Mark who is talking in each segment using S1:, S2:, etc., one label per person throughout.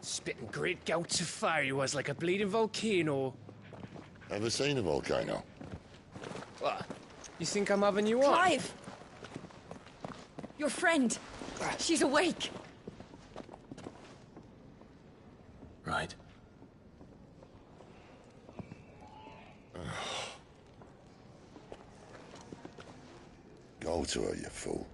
S1: Spitting great gouts of fire he was, like a bleeding volcano.
S2: Ever seen a volcano?
S1: What? You think I'm having you on?
S3: Clive! Your friend! She's awake!
S4: Right.
S2: Go to her, you fool.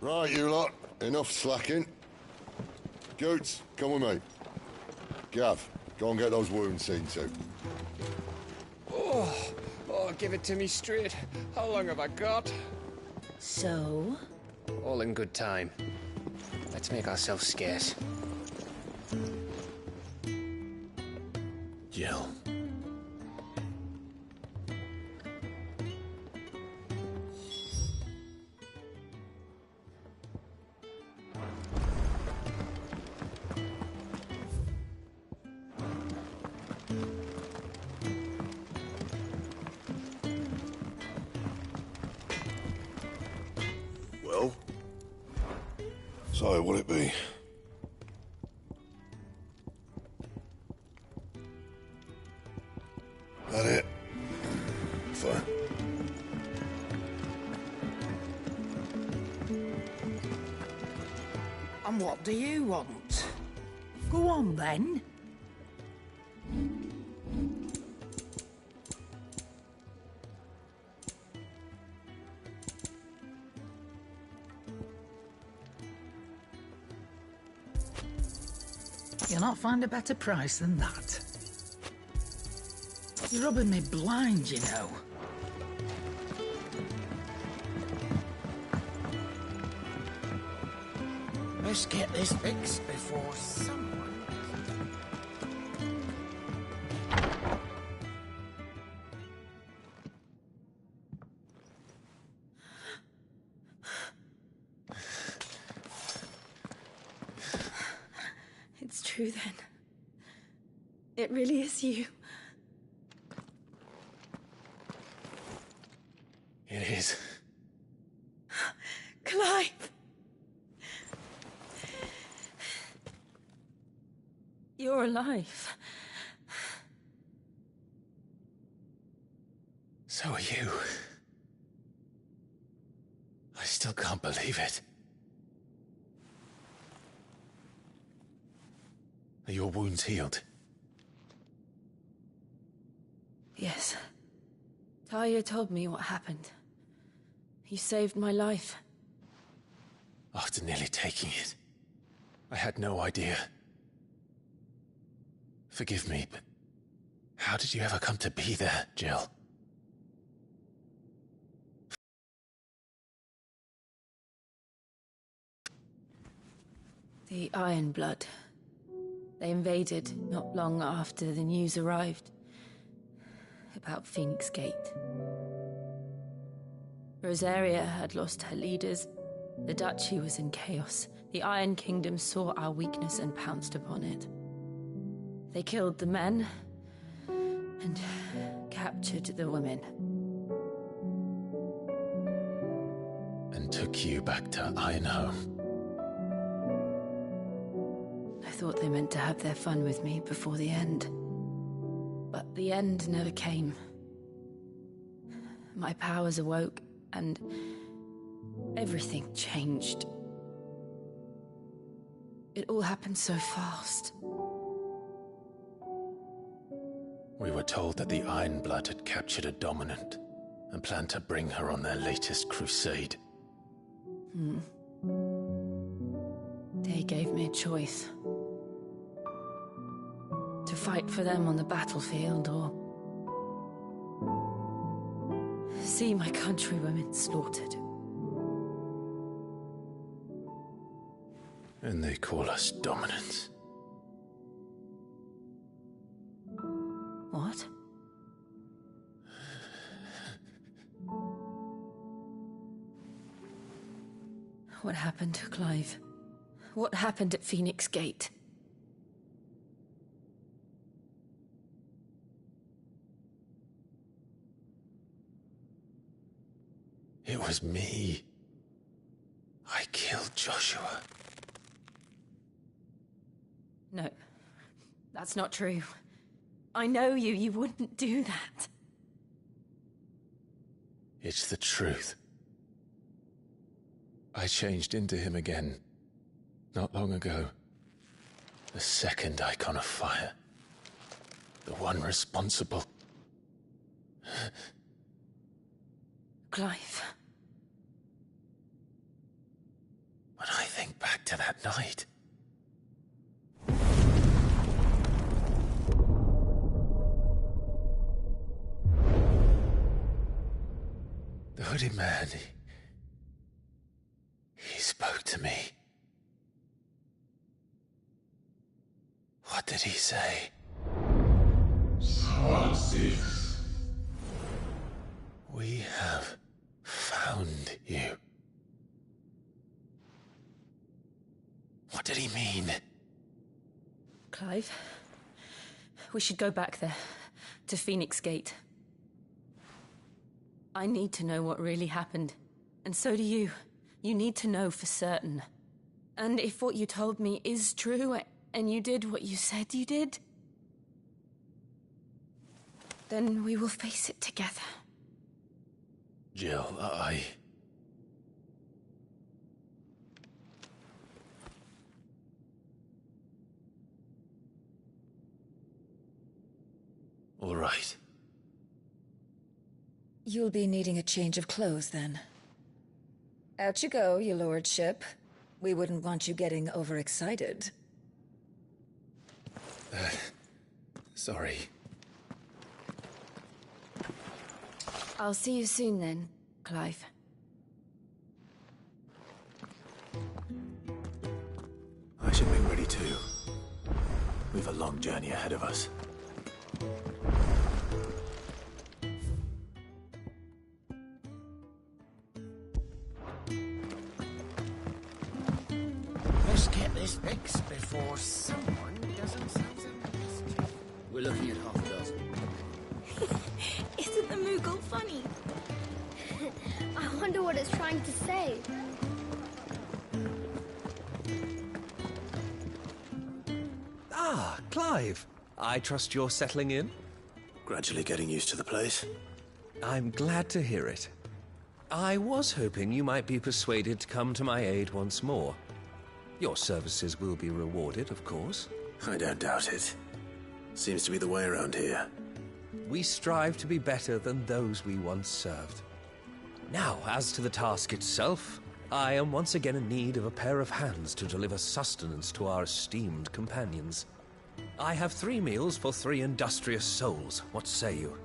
S2: Right, you lot. Enough slacking. Goots, come with me. Gav, go and get those wounds seen to.
S1: Oh, give it to me straight. How long have I got?
S3: So?
S1: All in good time. Let's make ourselves scarce.
S4: Jill.
S2: Well? So, what'll it be? That it? Fine.
S5: And what do you want? Go on, then. You'll not find a better price than that. You're rubbing me blind, you know. Let's get this fixed before someone...
S3: It's true then. It really is you.
S4: It is.
S3: Clive! You're alive.
S4: So are you. I still can't believe it. Are your wounds healed?
S3: Yes. Talia told me what happened. You saved my life.
S4: After nearly taking it, I had no idea. Forgive me, but how did you ever come to be there, Jill?
S3: The Iron Blood. They invaded not long after the news arrived about Phoenix Gate. Rosaria had lost her leaders. The Duchy was in chaos. The Iron Kingdom saw our weakness and pounced upon it. They killed the men and captured the women.
S4: And took you back to Ironhome.
S3: I thought they meant to have their fun with me before the end. But the end never came. My powers awoke, and everything changed. It all happened so fast.
S4: We were told that the Iron Blood had captured a dominant and planned to bring her on their latest crusade.
S3: They gave me a choice. To fight for them on the battlefield, or see my countrywomen slaughtered.
S4: And they call us dominants.
S3: What? What happened, Clive? What happened at Phoenix Gate?
S4: It was me. I killed Joshua.
S3: No, that's not true. I know you. You wouldn't do that.
S4: It's the truth. I changed into him again, not long ago. The second icon of fire. The one responsible.
S3: Clive.
S4: When I think back to that night... The hooded man, he spoke to me. What did he say? XVI. We have found you. What did he mean?
S3: Clive, we should go back there, to Phoenix Gate. I need to know what really happened, and so do you. You need to know for certain. And if what you told me is true, and you did what you said you did, then we will face it together.
S4: Jill, All right.
S6: You'll be needing a change of clothes, then. Out you go, your lordship. We wouldn't want you getting overexcited.
S4: Sorry.
S3: I'll see you soon then, Clive.
S4: I should be ready too. We've a long journey ahead of us.
S1: Let's get this fixed before someone does themselves a mischief. We're looking at half a dozen.
S7: Isn't the Moogle funny? I wonder what it's trying to say.
S8: Ah, Clive. I trust you're settling in?
S4: Gradually getting used to the place.
S8: I'm glad to hear it. I was hoping you might be persuaded to come to my aid once more. Your services will be rewarded, of course.
S4: I don't doubt it. Seems to be the way around here.
S8: We strive to be better than those we once served. Now, as to the task itself, I am once again in need of a pair of hands to deliver sustenance to our esteemed companions. I have 3 meals for 3 industrious souls. What say you?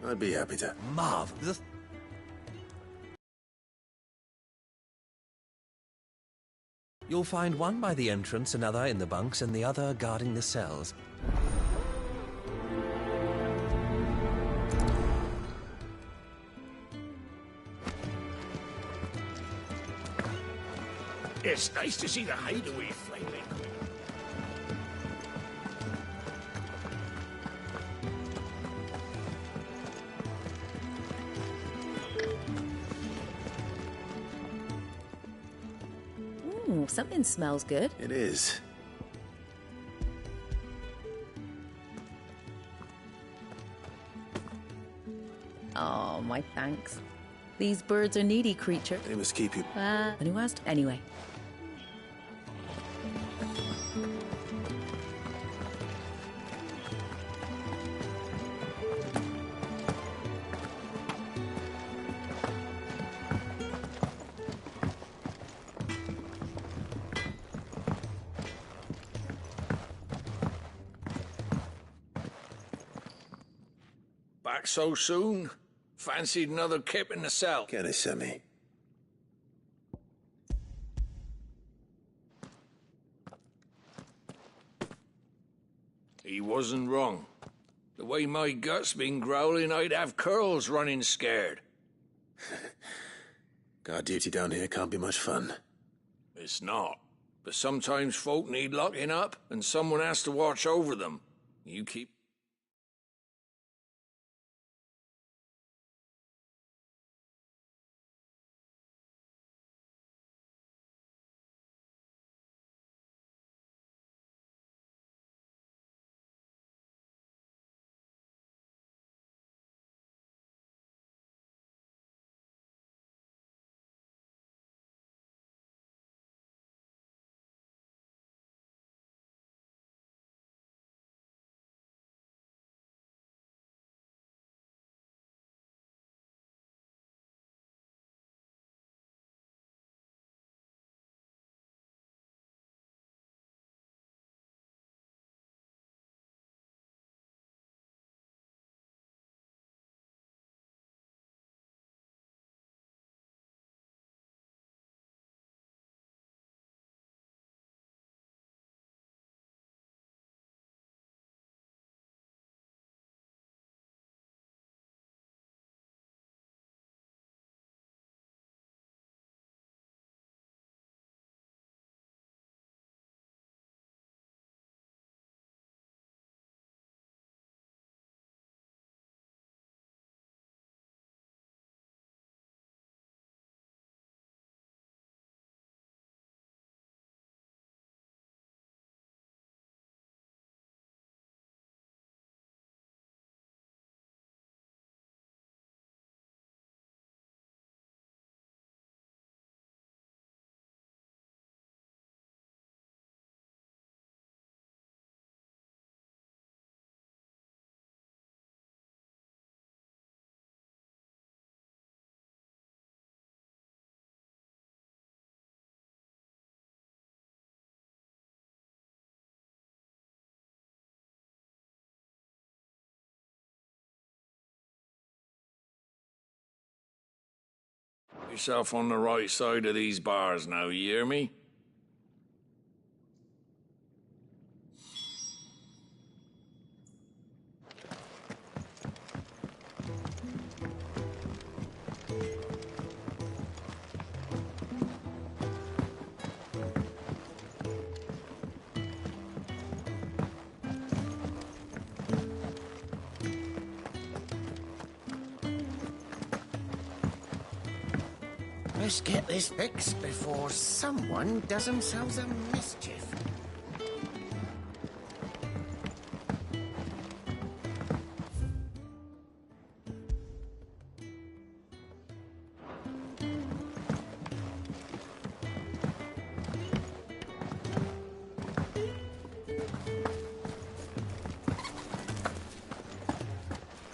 S4: I'd be happy to.
S8: Marvelous. You'll find one by the entrance, another in the bunks, and the other guarding the cells.
S9: It's nice to see the hideaway finally.
S6: Ooh, something smells good.
S4: It is.
S6: Oh, my thanks. These birds are needy creatures.
S4: They must keep you.
S6: And who asked? Anyway.
S9: Back so soon? Fancied another kip in the cell.
S4: Can it send me?
S9: He wasn't wrong. The way my gut's been growling, I'd have curls running scared.
S4: Guard duty down here can't be much fun.
S9: It's not. But sometimes folk need locking up, and someone has to watch over them. You keep yourself on the right side of these bars now, you hear me?
S1: Let's get this fixed before someone does themselves a mischief.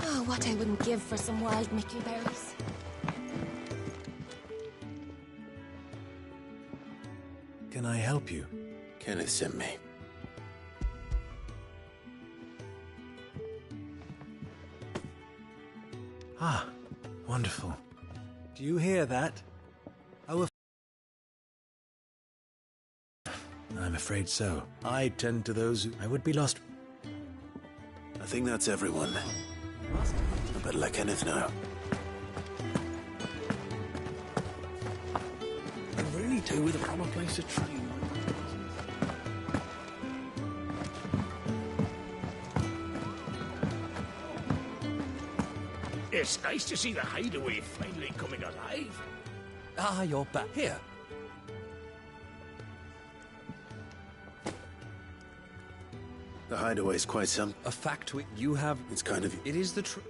S10: Oh, what I wouldn't give for some wild mickleberries.
S11: Can I help you?
S4: Kenneth sent me.
S11: Ah, wonderful. Do you hear that? Oh, I'm afraid so. I tend to those who... I would be lost.
S4: I think that's everyone. I better let Kenneth know.
S12: I really do with a proper place to train. It's nice to see the hideaway finally coming alive.
S8: Ah, you're back here.
S4: The hideaway's quite some...
S8: A fact you have...
S4: It's kind of...
S8: It is the truth.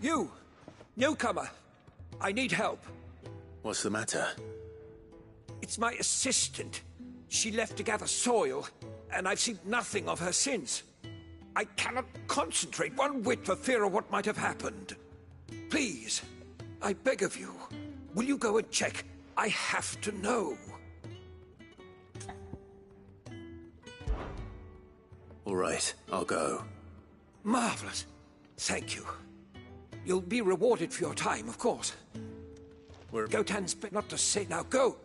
S13: You! Newcomer! I need help.
S4: What's the matter?
S13: It's my assistant. She left to gather soil, and I've seen nothing of her since. I cannot concentrate one whit for fear of what might have happened. Please, I beg of you, will you go and check? I have to know.
S4: All right, I'll go.
S13: Marvelous. Thank you. You'll be rewarded for your time, of course. Gotan's not to say now. Go!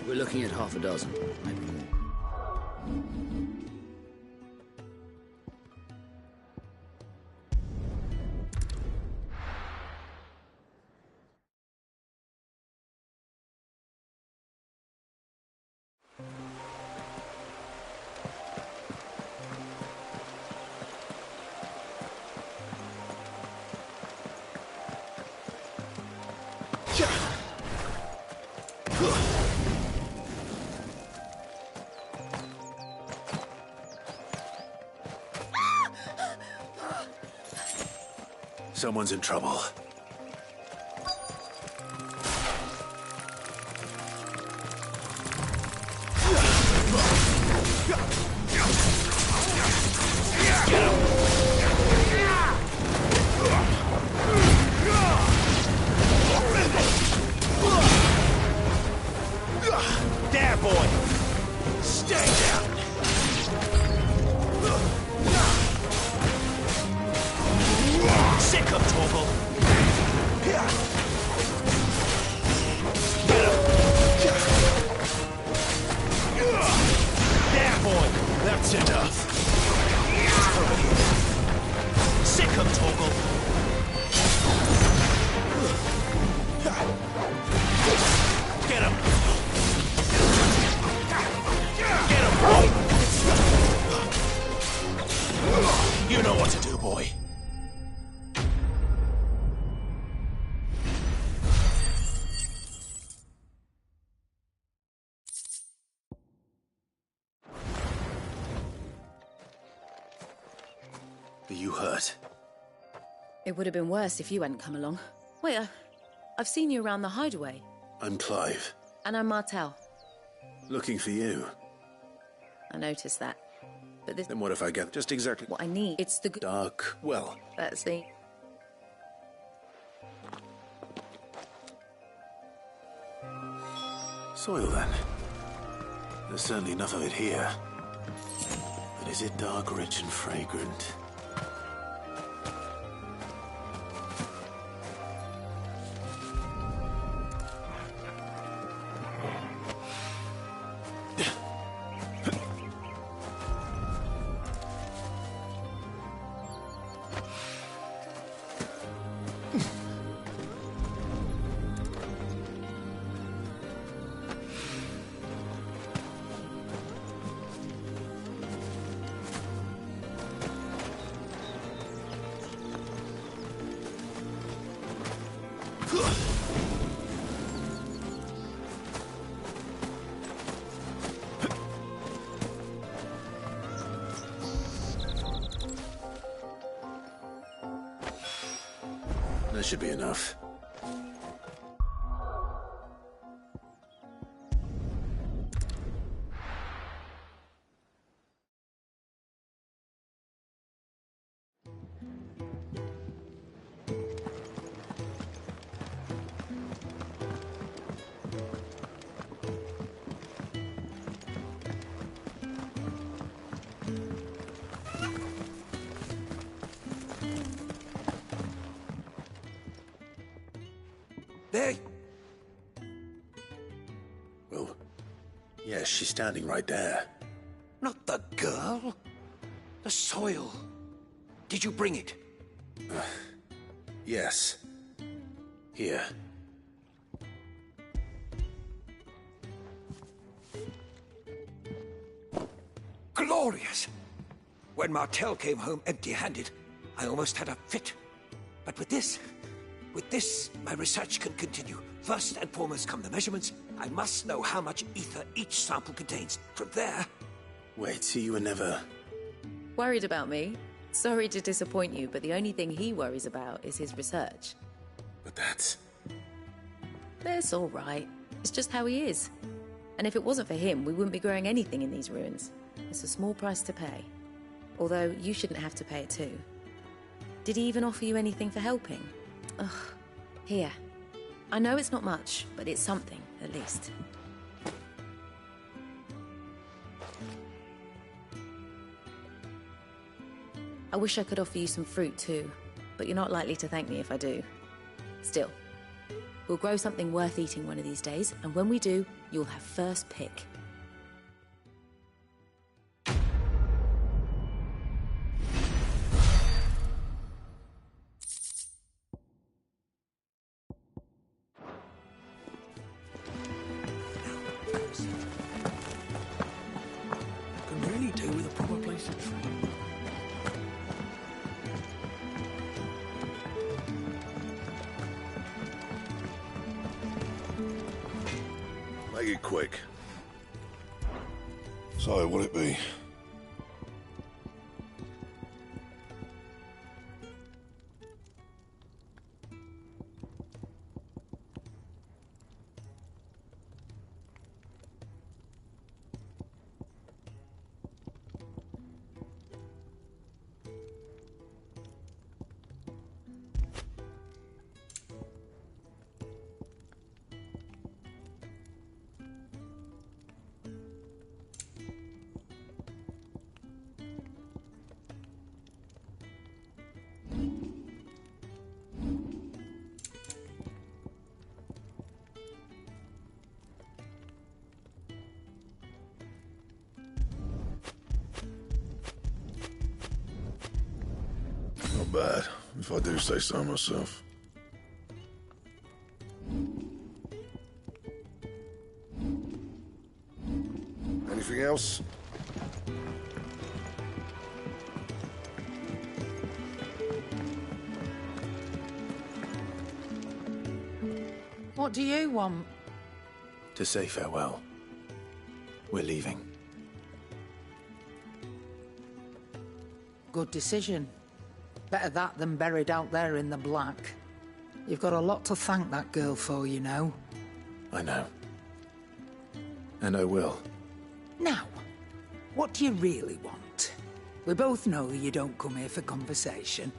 S1: We're looking at half a dozen, maybe more.
S4: Someone's in trouble.
S12: There, boy! Stay down! Sick of Torgal! There, boy! That's enough! Sick of Torgal! Get him! Get him, boy! You know what to do, boy.
S4: Are you hurt?
S14: It would have been worse if you hadn't come along. Wait, I've seen you around the hideaway.
S4: I'm Clive.
S14: And I'm Martel.
S4: Looking for you.
S14: I noticed that. But this...
S4: Then what if I get just exactly
S14: what I need? It's the...
S4: dark well.
S14: That's the...
S4: Soil, then. There's certainly enough of it here. But is it dark, rich, and fragrant? That should be enough.
S13: There.
S4: Well, yes, she's standing right there.
S13: Not the girl. The soil. Did you bring it?
S4: Yes. Here.
S13: Glorious! When Martel came home empty-handed, I almost had a fit. But with this, my research can continue. First and foremost come the measurements. I must know how much ether each sample contains. From there...
S4: Wait, so you were never...
S14: Worried about me? Sorry to disappoint you, but the only thing he worries about is his research.
S4: But that's...
S14: That's all right. It's just how he is. And if it wasn't for him, we wouldn't be growing anything in these ruins. It's a small price to pay. Although, you shouldn't have to pay it too. Did he even offer you anything for helping? Ugh. Here. I know it's not much, but it's something, at least. I wish I could offer you some fruit too, but you're not likely to thank me if I do. Still, we'll grow something worth eating one of these days, and when we do, you'll have first pick.
S12: Can really do with a proper place to train.
S2: Make it quick. So, what'll it be? Not bad, if I do say so myself. house.
S5: What do you want?
S4: To say farewell. We're leaving.
S5: Good decision. Better that than buried out there in the black. You've got a lot to thank that girl for, you know.
S4: I know. And I will.
S5: Now, what do you really want? We both know you don't come here for conversation.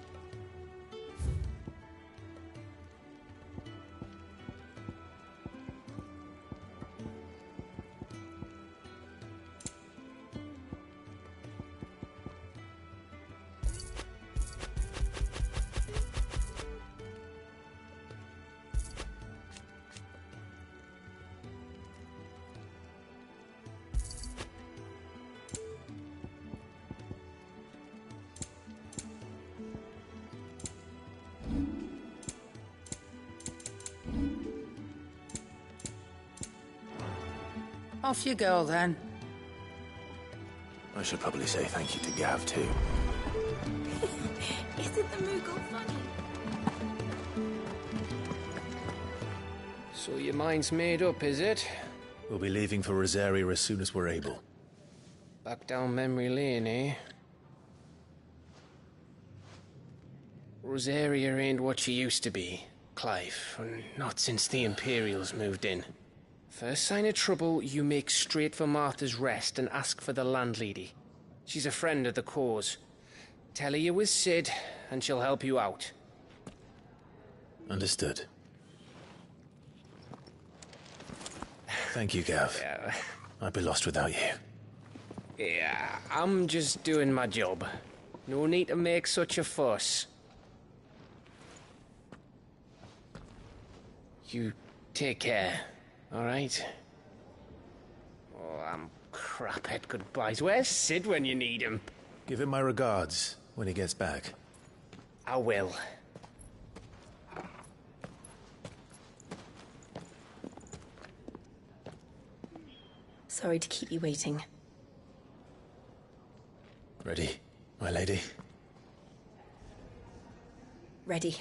S5: Off you go, then.
S4: I should probably say thank you to Gav, too.
S10: Isn't the Moogle funny?
S15: So your mind's made up, is it?
S4: We'll be leaving for Rosaria as soon as we're able.
S15: Back down memory lane, eh? Rosaria ain't what she used to be, Clive. Not since the Imperials moved in. First sign of trouble, you make straight for Martha's Rest and ask for the landlady. She's a friend of the cause. Tell her you was Sid, and she'll help you out.
S4: Understood. Thank you, Gav.
S15: Yeah.
S4: I'd be lost without you.
S15: Yeah, I'm just doing my job. No need to make such a fuss. You take care. All right. Oh, I'm crap at goodbyes. Where's Sid when you need him?
S4: Give him my regards when he gets back.
S15: I will.
S3: Sorry to keep you waiting.
S4: Ready, my lady?
S3: Ready.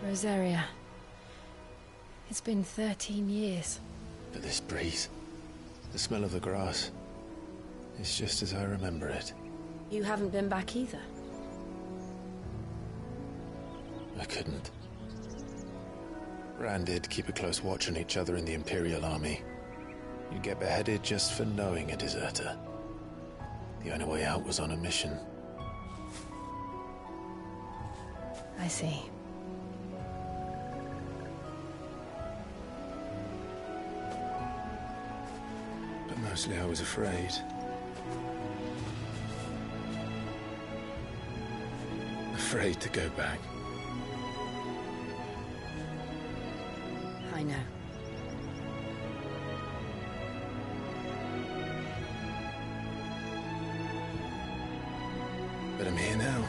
S3: Rosaria. It's been 13 years.
S4: But this breeze, the smell of the grass, it's just as I remember it.
S3: You haven't been back either.
S4: I couldn't. Rand did keep a close watch on each other in the Imperial Army. You'd get beheaded just for knowing a deserter. The only way out was on a mission.
S3: I see.
S4: But mostly I was afraid. Afraid to go back.
S3: I know.
S4: But I'm here now.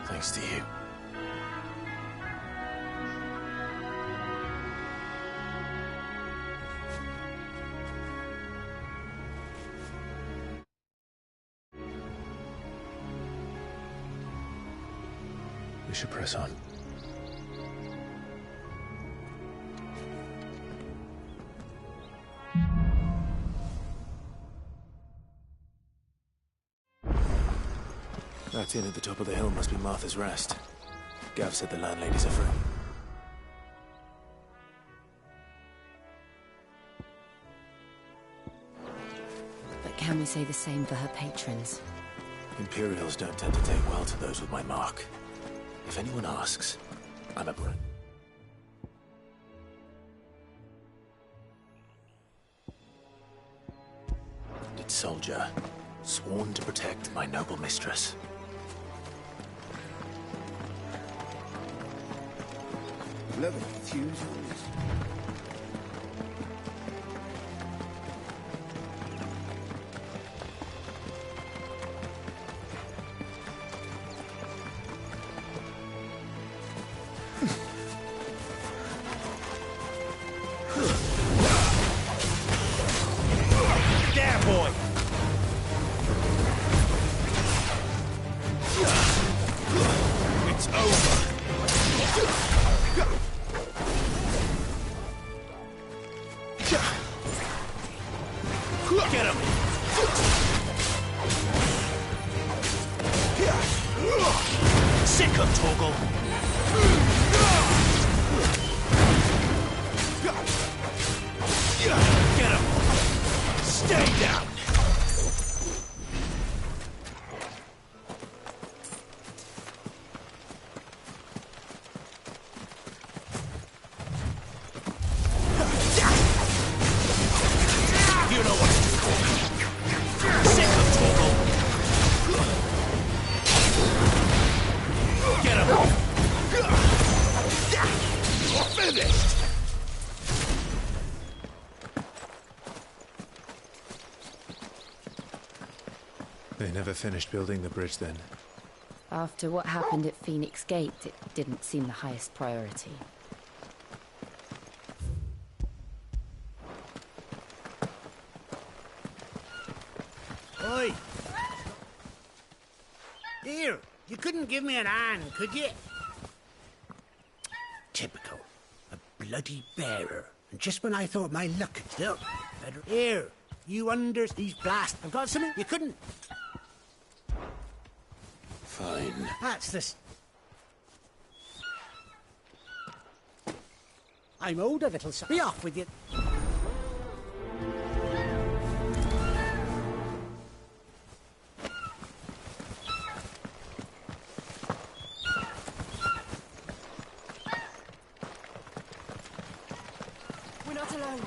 S4: Thanks to you. We should press on. That inn at the top of the hill must be Martha's Rest. Gav said the landladies are free.
S3: But can we say the same for her patrons?
S4: Imperials don't tend to take well to those with my mark. If anyone asks, I'm a brat. Did soldier, sworn to protect my noble mistress.
S1: Look at the fusions.
S12: There, boy! It's over. Get him! Sick of Torgal! Get him! Stay down! You know what it's called. Sick of Torgal! Get him! You're finished!
S4: They never finished building the bridge then.
S3: After what happened at Phoenix Gate, it didn't seem the highest priority.
S1: Oi! Here, you couldn't give me an hand, could you? Typical. A bloody bearer. And just when I thought my luck had still better. Here, you unders, these blasts. I've got something you couldn't.
S4: Fine.
S1: That's this. I'm older, little son. Be off with you.
S10: We're not alone.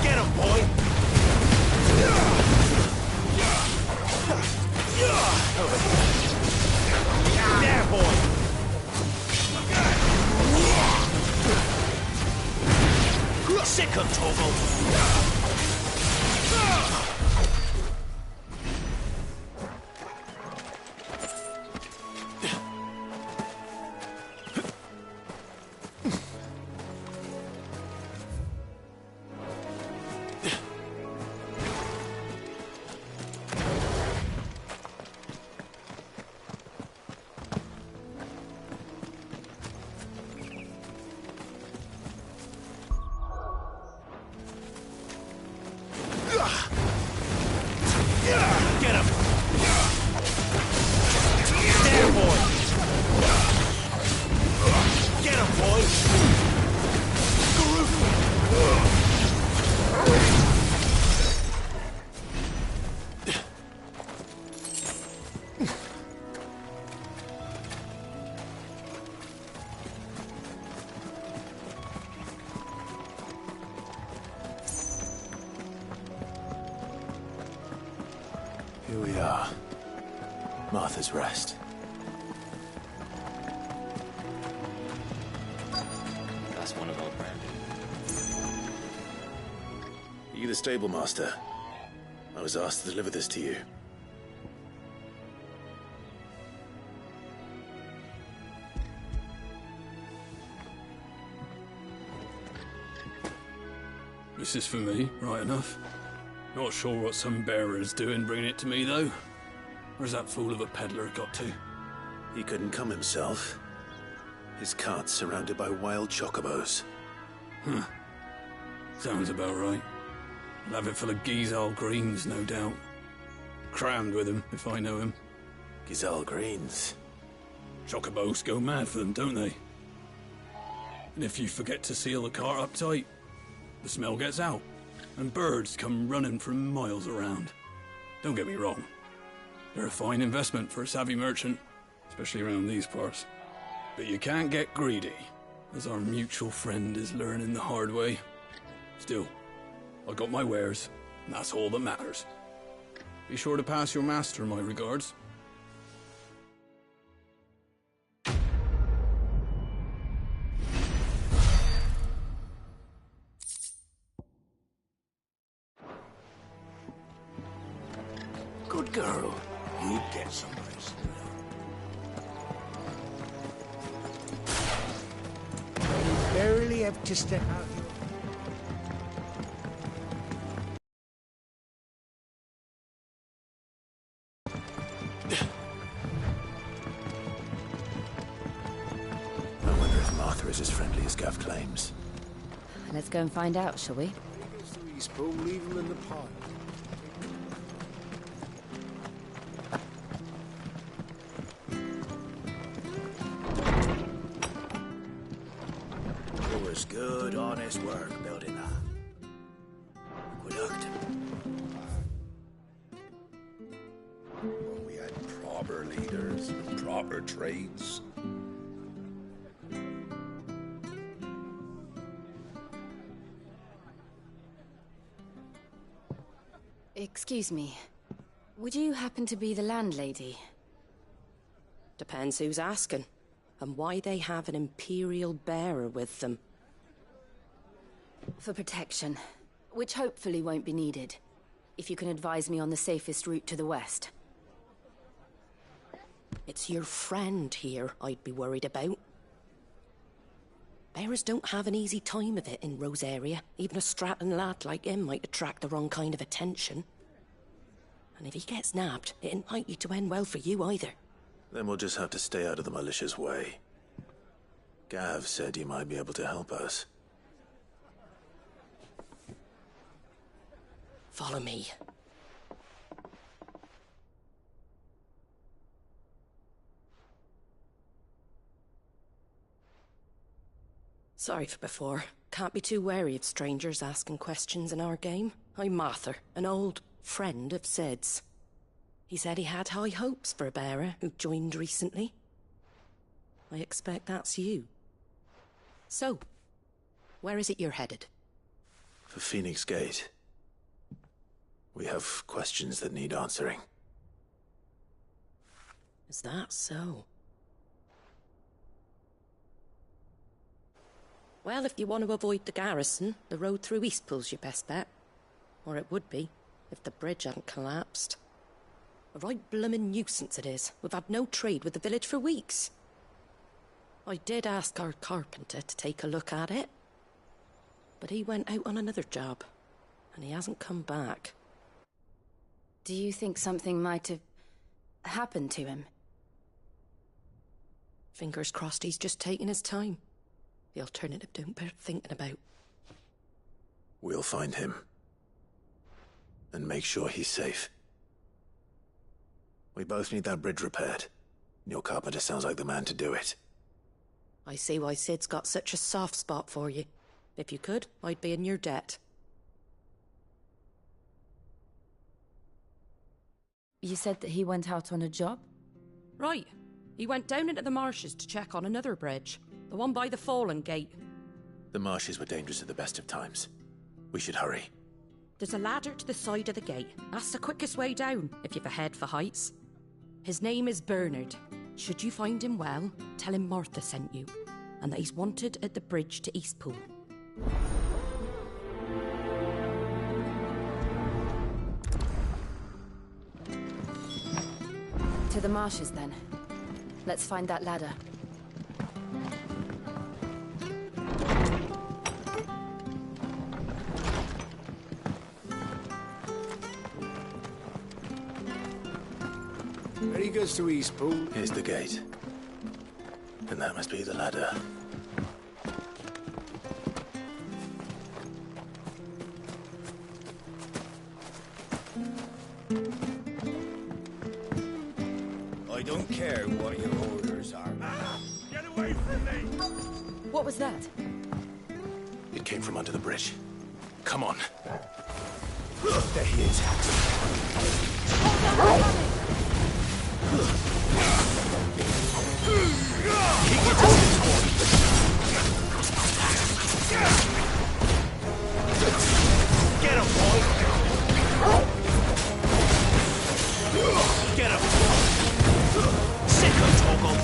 S12: Get him, boy! There, boy! Sick of Torgal! Get him! There, boy! Get him, boy!
S4: Here we are. Martha's Rest.
S16: That's one of our branding.
S4: Are you the stable master? I was asked to deliver this to you.
S17: This is for me, right enough. Not sure what some bearer's doing bringing it to me, though. Where's that fool of a peddler got to?
S4: He couldn't come himself. His cart's surrounded by wild chocobos.
S17: Huh. Sounds about right. I'll have it full of Gizal greens, no doubt. Crammed with him, if I know him.
S11: Gizal greens.
S17: Chocobos go mad for them, don't they? And if you forget to seal the cart up tight, the smell gets out, and birds come running from miles around. Don't get me wrong. They're a fine investment for a savvy merchant, especially around these parts. But you can't get greedy, as our mutual friend is learning the hard way. Still, I got my wares, and that's all that matters. Be sure to pass your master my regards.
S1: Good girl. You get someplace. You barely have to step out here.
S11: I wonder if Martha is as friendly as Gav claims.
S3: Let's go and find out, shall we?
S1: Leave him in the pot. It was good, honest work building that aqueduct.
S12: Well, we had proper leaders with proper trades.
S3: Excuse me. Would you happen to be the landlady?
S18: Depends who's asking, and why they have an Imperial bearer with them.
S3: For protection, which hopefully won't be needed. If you can advise me on the safest route to the west.
S18: It's your friend here I'd be worried about. Bearers don't have an easy time of it in Rosaria. Even a Stratton lad like him might attract the wrong kind of attention. And if he gets nabbed, it ain't likely to end well for you either.
S11: Then we'll just have to stay out of the malicious way. Gav said he might be able to help us.
S18: Follow me. Sorry for before. Can't be too wary of strangers asking questions in our game. I'm Martha, an old friend of Sid's. He said he had high hopes for a bearer who joined recently. I expect that's you. So, where is it you're headed?
S11: For Phoenix Gate. We have questions that need answering.
S18: Is that so? Well, if you want to avoid the garrison, the road through Eastpool's your best bet. Or it would be, if the bridge hadn't collapsed. A right bloomin' nuisance it is. We've had no trade with the village for weeks. I did ask our carpenter to take a look at it. But he went out on another job, and he hasn't come back.
S3: Do you think something might have happened to him?
S18: Fingers crossed he's just taking his time. The alternative don't bear thinking about.
S11: We'll find him. And make sure he's safe. We both need that bridge repaired. Your carpenter sounds like the man to do it.
S18: I see why Sid's got such a soft spot for you. If you could, I'd be in your debt.
S3: You said that he went out on a job?
S18: Right. He went down into the marshes to check on another bridge. The one by the Fallen Gate.
S11: The marshes were dangerous at the best of times. We should hurry.
S18: There's a ladder to the side of the gate. That's the quickest way down, if you've a head for heights. His name is Bernard. Should you find him well, tell him Martha sent you, and that he's wanted at the bridge to Eastpool.
S3: To the marshes, then. Let's find that ladder.
S1: Ready goes to Eastpool.
S11: Here's the gate. And that must be the ladder.
S12: don't care what your orders are.
S9: Get away from me!
S3: What was that?
S11: It came from under the bridge. Come on.
S12: There he is.
S9: Get him, boy! Get him! Sick him, Toggle!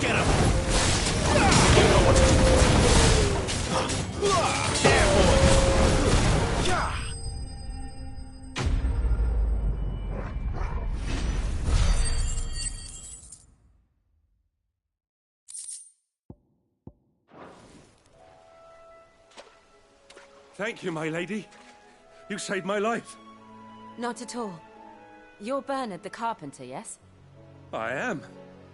S9: Get him! You know what to do. There, boy!
S19: Thank you, my lady. You saved my life.
S3: Not at all. You're Bernard the carpenter, yes?
S19: I am.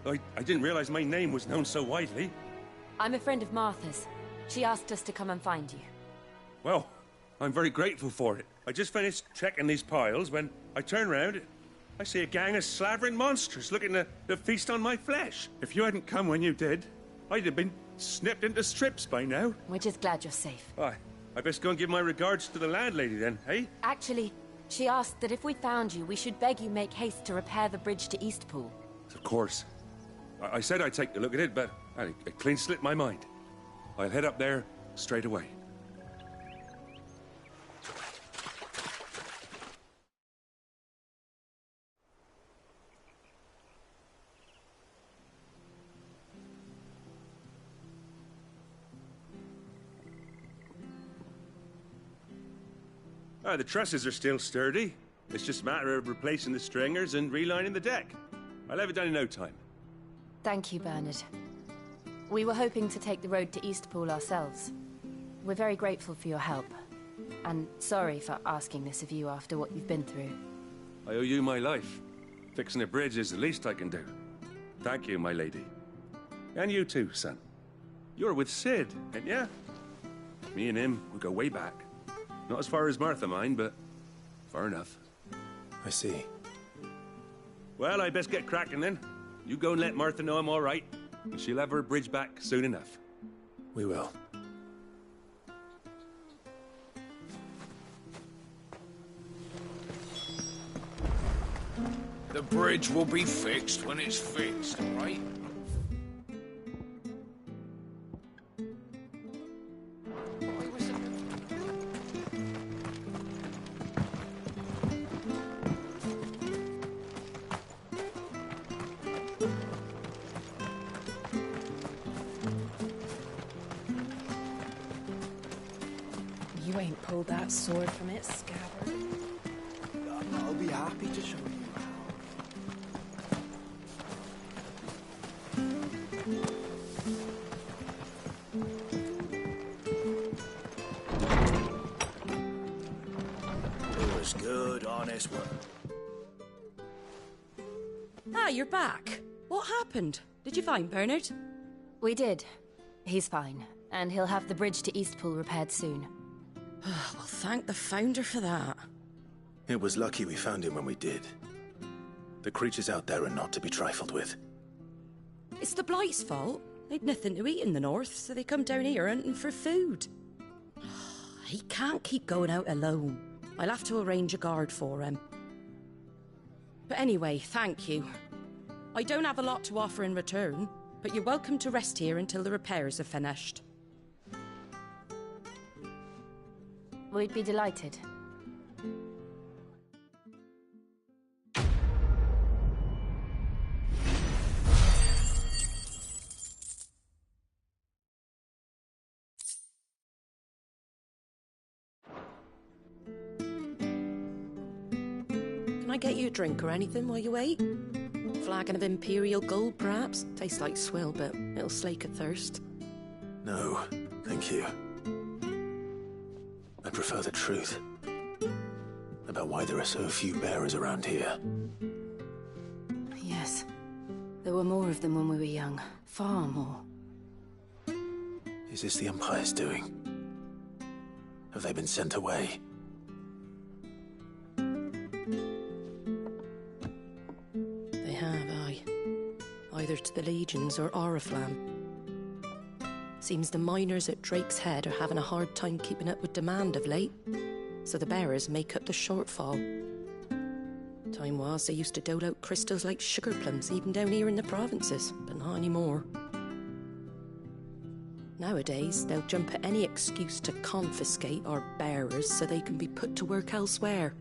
S19: I didn't realize my name was known so widely.
S3: I'm a friend of Martha's. She asked us to come and find you.
S19: Well, I'm very grateful for it. I just finished checking these piles when I turn round. I see a gang of slavering monsters looking to feast on my flesh. If you hadn't come when you did, I'd have been snipped into strips by now.
S3: We're just glad you're safe.
S19: I best go and give my regards to the landlady then, eh?
S3: Actually, she asked that if we found you, we should beg you make haste to repair the bridge to Eastpool.
S19: Of course. I said I'd take a look at it, but it clean slipped my mind. I'll head up there straight away. The trusses are still sturdy. It's just a matter of replacing the stringers and relining the deck. I'll have it done in no time.
S3: Thank you, Bernard. We were hoping to take the road to Eastpool ourselves. We're very grateful for your help. And sorry for asking this of you after what you've been through.
S19: I owe you my life. Fixing a bridge is the least I can do. Thank you, my lady. And you too, son. You're with Sid, ain't ya? Me and him, we go way back. Not as far as Martha, mind, but far enough.
S11: I see.
S19: Well, I best get cracking then. You go and let Martha know I'm all right, and she'll have her bridge back soon enough.
S11: We will.
S9: The bridge will be fixed when it's fixed, all right?
S3: You ain't pulled that sword from its scabbard.
S12: I'll be happy to show you how.
S9: It was good, honest work.
S18: Ah, you're back. What happened? Did you find Bernard?
S3: We did. He's fine, and he'll have the bridge to Eastpool repaired soon.
S18: Well, thank the Founder for that.
S11: It was lucky we found him when we did. The creatures out there are not to be trifled with.
S18: It's the Blight's fault. They'd nothing to eat in the north, so they come down here hunting for food. He can't keep going out alone. I'll have to arrange a guard for him. But anyway, thank you. I don't have a lot to offer in return, but you're welcome to rest here until the repairs are finished.
S3: We'd be delighted.
S18: Can I get you a drink or anything while you wait? Flagon of Imperial Gold, perhaps? Tastes like swill, but it'll slake a thirst.
S11: No, thank you. I prefer the truth about why there are so few bearers around here.
S3: Yes. There were more of them when we were young. Far more.
S11: Is this the Empire's doing? Have they been sent away?
S18: either to the Legions or Oriflamme. Seems the miners at Drake's Head are having a hard time keeping up with demand of late, so the bearers make up the shortfall. Time was they used to dole out crystals like sugar plums even down here in the provinces, but not anymore. Nowadays, they'll jump at any excuse to confiscate our bearers so they can be put to work elsewhere.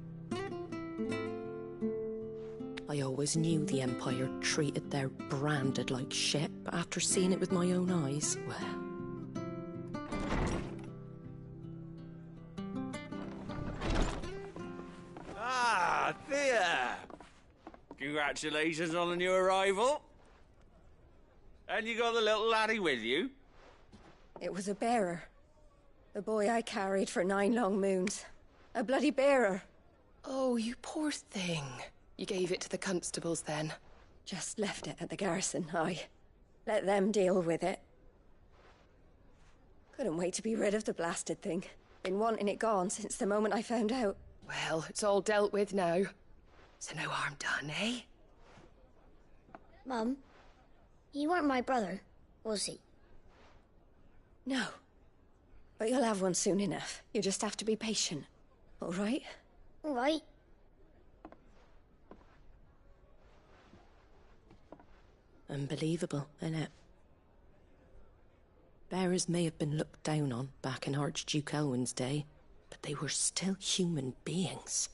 S18: I always knew the Empire treated their branded like shit, but after seeing it with my own eyes, well...
S9: Ah, Thea! Congratulations on the new arrival. And you got the little laddie with you?
S3: It was a bearer. The boy I carried for 9 long moons. A bloody bearer.
S20: Oh, you poor thing. You gave it to the constables then?
S3: Just left it at the garrison, aye. Let them deal with it. Couldn't wait to be rid of the blasted thing. Been wanting it gone since the moment I found out.
S20: Well, it's all dealt with now. So no harm done, eh?
S7: Mum, he weren't my brother, was he?
S3: No. But you'll have one soon enough. You just have to be patient. All right?
S7: All right.
S18: Unbelievable, innit? Bearers may have been looked down on back in Archduke Elwin's day, but they were still human beings.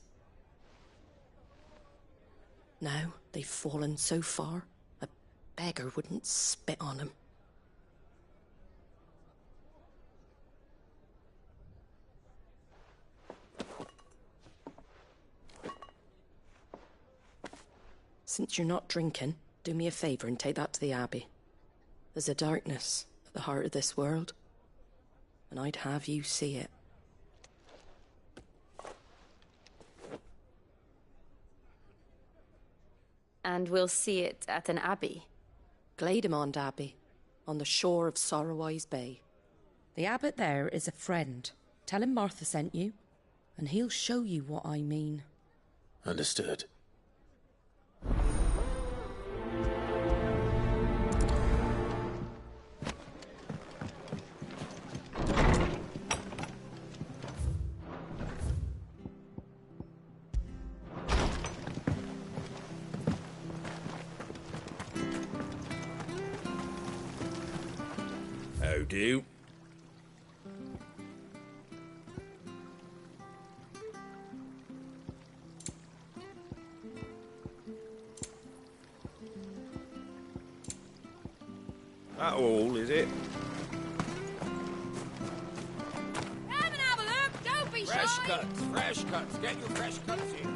S18: Now they've fallen so far, a beggar wouldn't spit on them. Since you're not drinking, do me a favour and take that to the Abbey. There's a darkness at the heart of this world, and I'd have you see it.
S3: And we'll see it at an abbey?
S18: Glademond Abbey, on the shore of Sorrowwise Bay. The abbot there is a friend. Tell him Martha sent you, and he'll show you what I mean.
S11: Understood.
S9: How do? That all, is it?
S10: Come and have a look, don't be
S9: Fresh
S10: shy!
S9: cuts, fresh cuts. Get your fresh cuts in.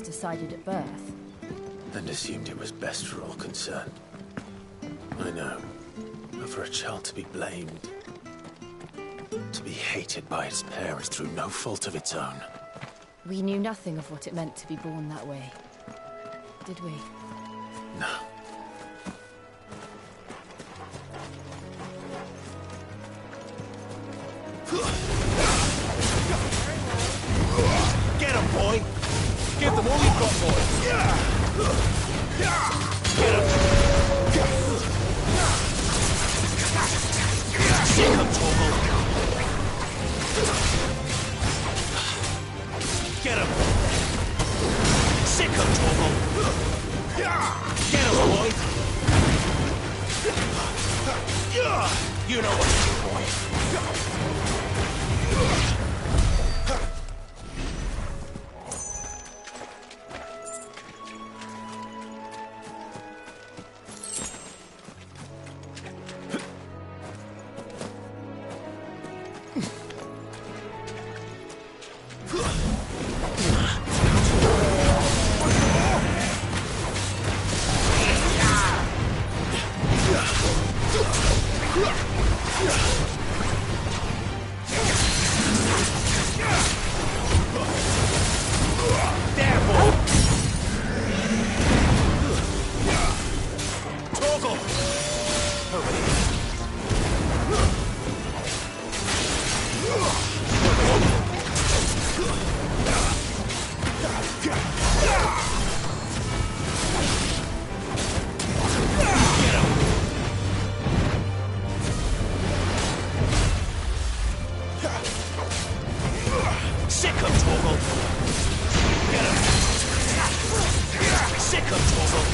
S3: Decided at birth.
S11: And assumed it was best for all concerned. I know. But for a child to be blamed, to be hated by its parents through no fault of its own.
S3: We knew nothing of what it meant to be born that way, did we?
S11: No.
S1: Get him, boy! Give them all you've got, boy! Get him! Sick him, Torgal! Get him! Sick him, Torgal! Get him, boy! You know what to do, boy! There, boy! Toggle! Over here. Sick of Toggle! Get him! Sick of Toggle!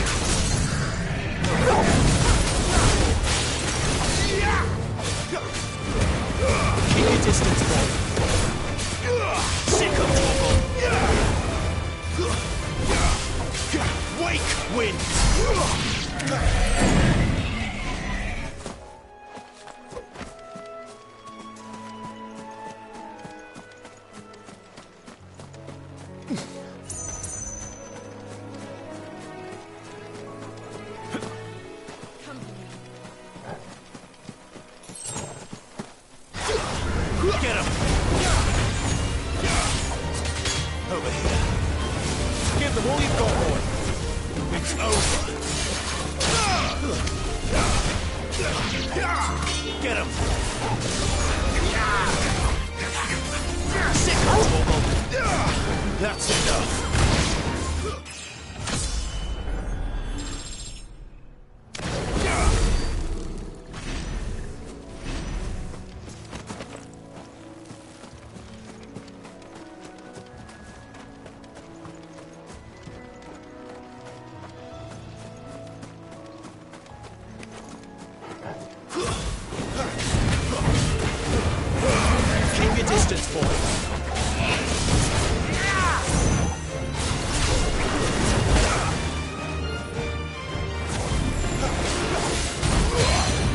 S1: Keep your distance, boy! Sick of Toggle! Wake wind! Get him! Over here. Give them all you've got, boy. It's over. Get him! Sick of Toggle. That's enough. Keep your distance, boy.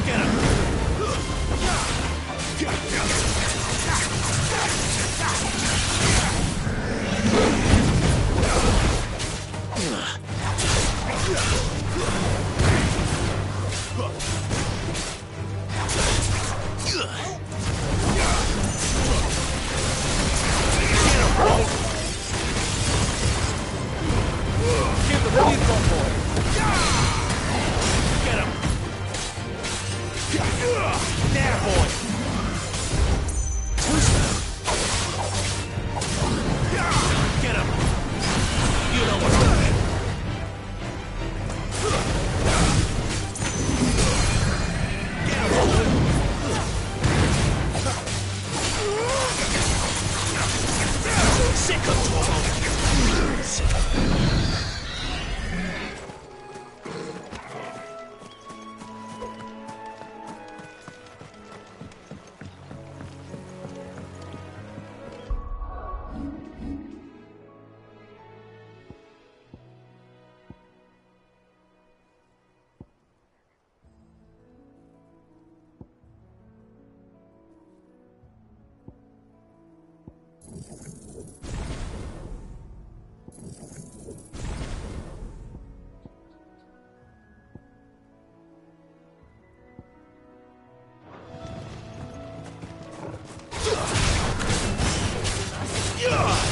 S1: Get him! Give them all you've got, boy. Get him! There, boy! Too slow. Get him! You know what's coming. Get him, boy! Sick of Toggle!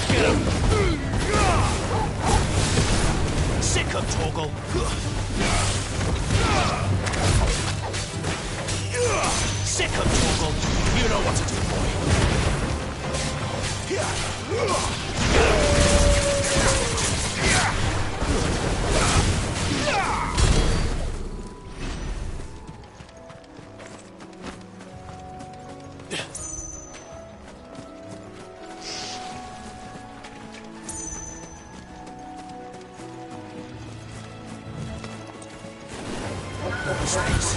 S1: Get him! Sick of Toggle! Sick of Toggle! You know what to do, boy! Get him! Space.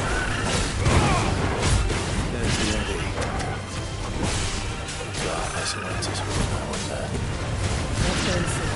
S11: There's the Eddie. God, there's notice with no one there.
S3: Let's go and see.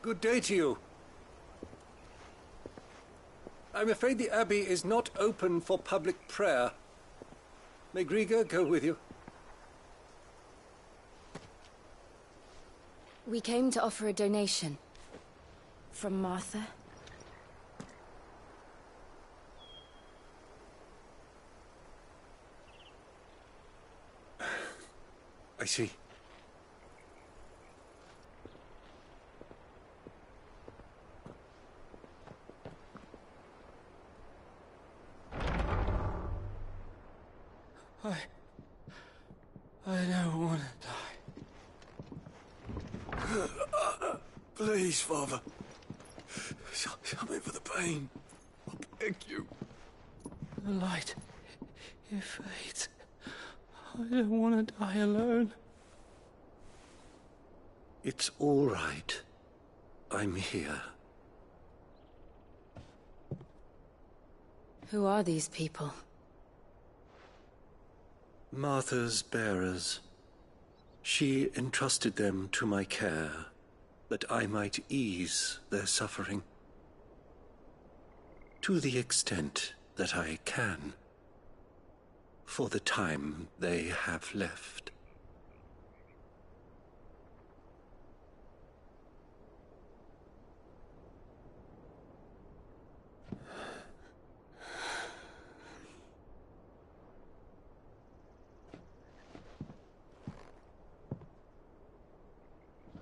S13: Good day to you. I'm afraid the Abbey is not open for public prayer. May Griga go with you?
S3: We came to offer a donation. From Martha.
S13: I see.
S21: I don't want to die. Please, Father. Something for the pain. I beg you. The light, it fades. I don't want to die alone.
S13: It's all right. I'm here.
S3: Who are these people?
S13: Martha's bearers. She entrusted them to my care, that I might ease their suffering. To the extent that I can. For the time they have left.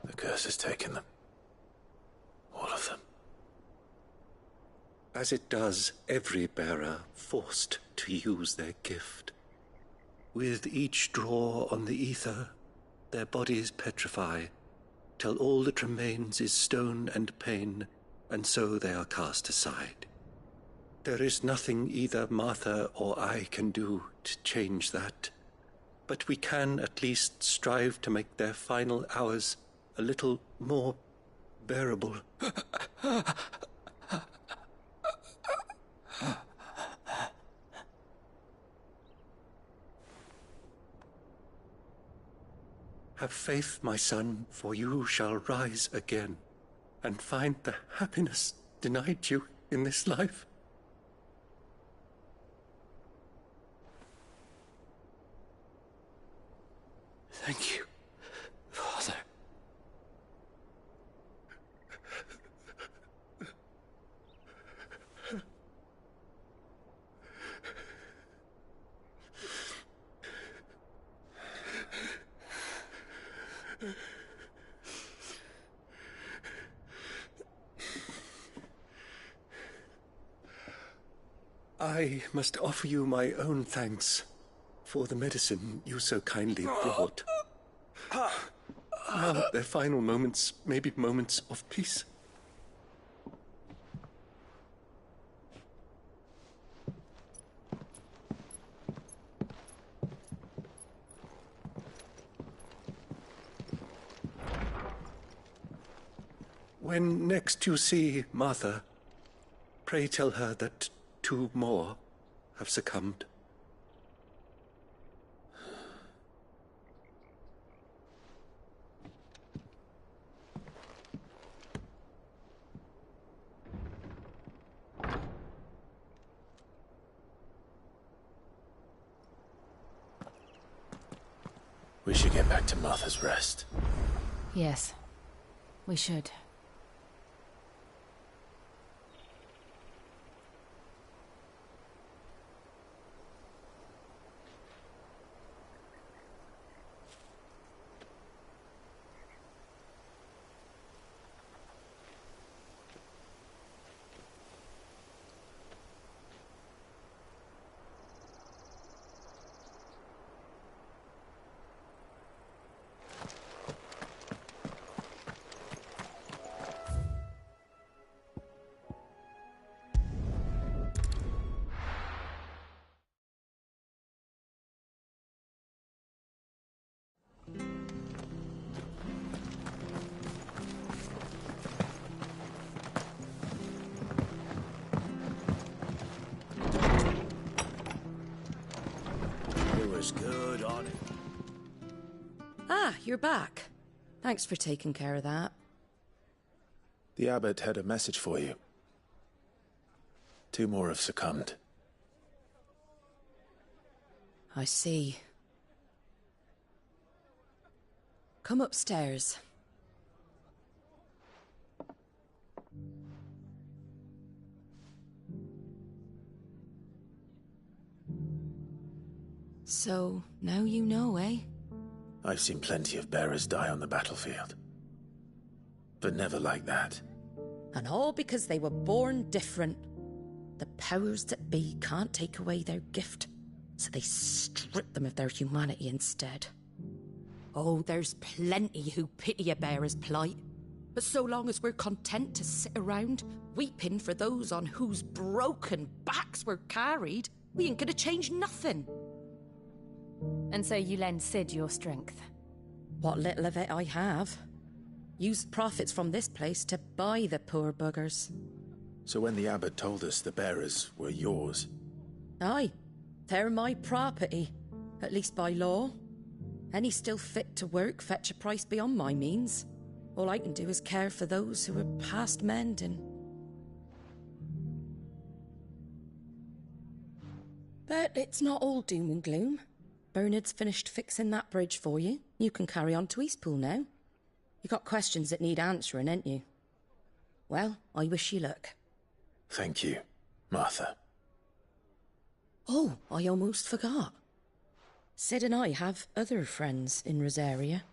S11: The curse has taken them. All of them.
S13: As it does every bearer forced to use their gift. With each draw on the ether, their bodies petrify, till all that remains is stone and pain, and so they are cast aside. There is nothing either Martha or I can do to change that, but we can at least strive to make their final hours a little more bearable. Have faith, my son, for you shall rise again, and find the happiness denied you in this life.
S21: Thank you, Father.
S13: I must offer you my own thanks for the medicine you so kindly brought. Now their final moments may be moments of peace. When next you see Martha, pray tell her that 2 more have succumbed.
S11: We should get back to Martha's Rest.
S3: Yes, we should.
S1: Good on it.
S18: Ah, you're back. Thanks for taking care of that.
S11: The abbot had a message for you. 2 more have succumbed.
S18: I see. Come upstairs. So, now you know, eh?
S11: I've seen plenty of bearers die on the battlefield. But never like that.
S18: And all because they were born different. The powers that be can't take away their gift, so they strip them of their humanity instead. Oh, there's plenty who pity a bearer's plight. But so long as we're content to sit around, weeping for those on whose broken backs we're carried, we ain't gonna change nothing.
S3: And so you lend Sid your strength?
S18: What little of it I have. Use profits from this place to buy the poor buggers.
S11: So when the abbot told us the bearers were yours...
S18: Aye, they're my property, at least by law. Any still fit to work fetch a price beyond my means. All I can do is care for those who are past mending. But it's not all doom and gloom. Bernard's finished fixing that bridge for you. You can carry on to Eastpool now. You got questions that need answering, ain't you? Well, I wish you luck.
S11: Thank you, Martha.
S18: Oh, I almost forgot. Sid and I have other friends in Rosaria.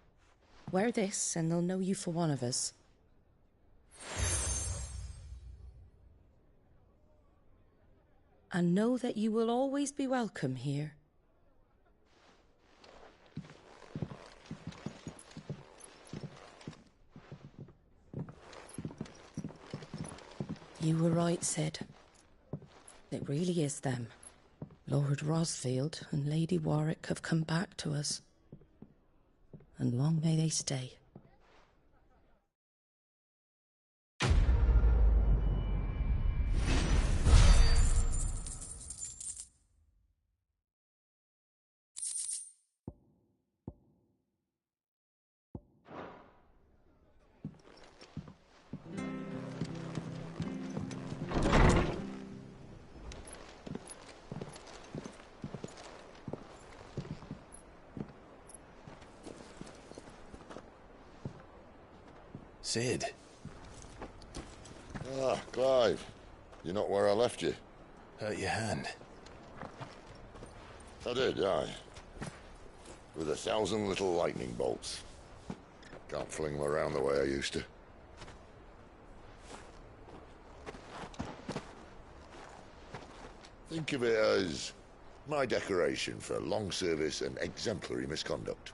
S18: Wear this and they'll know you for one of us. And know that you will always be welcome here. You were right, Sid. It really is them. Lord Rosfield and Lady Warwick have come back to us. And long may they stay.
S11: Sid.
S2: Ah, Clive. You're not where I left you.
S11: Hurt your hand.
S2: I did, aye. With 1,000 little lightning bolts. Can't fling them around the way I used to. Think of it as my decoration for long service and exemplary misconduct.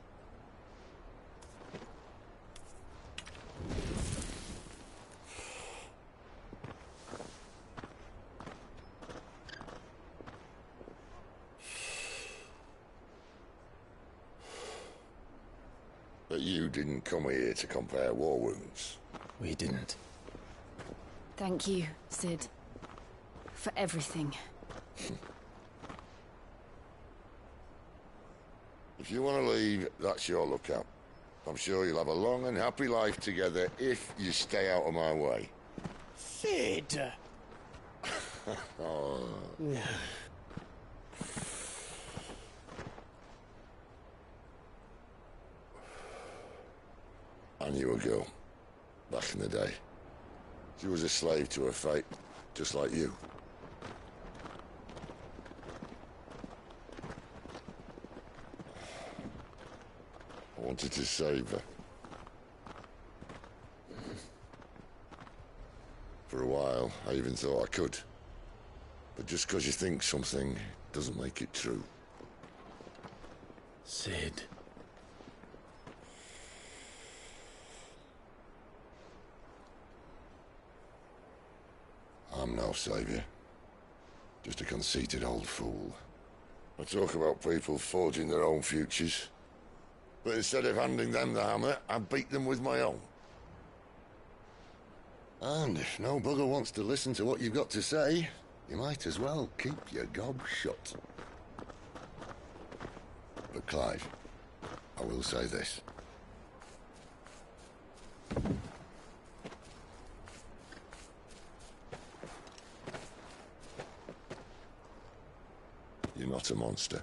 S2: But you didn't come here to compare war wounds.
S11: We didn't.
S3: Thank you, Sid. For everything.
S2: If you want to leave, that's your lookout. I'm sure you'll have a long and happy life together if you stay out of my way.
S15: Sid!
S2: Oh. I knew a girl, back in the day. She was a slave to her fate, just like you. I wanted to save her. For a while, I even thought I could. But just because you think something doesn't make it true.
S11: Sid.
S2: I'm no savior. Just a conceited old fool. I talk about people forging their own futures. But instead of handing them the hammer, I beat them with my own. And if no bugger wants to listen to what you've got to say, you might as well keep your gob shut. But Clive, I will say this. not a monster.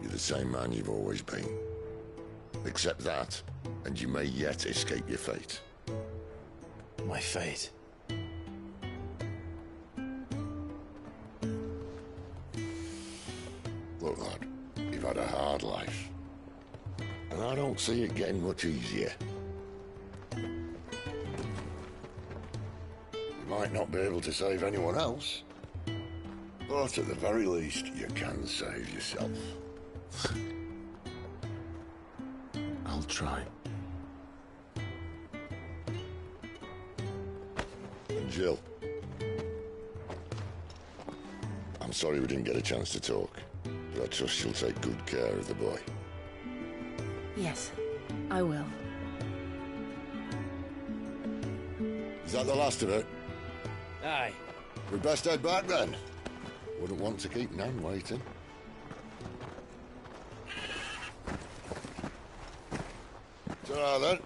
S2: You're the same man you've always been. Accept that, and you may yet escape your fate.
S11: My fate?
S2: Look, lad, you've had a hard life. And I don't see it getting much easier. You might not be able to save anyone else, but at the very least, you can save yourself.
S11: I'll try.
S2: And Jill, I'm sorry we didn't get a chance to talk, but I trust she'll take good care of the boy.
S3: Yes, I will.
S2: Is that the last of it?
S15: Aye.
S2: We'd best head back then. Wouldn't want to keep Nan waiting. Ta-ra then.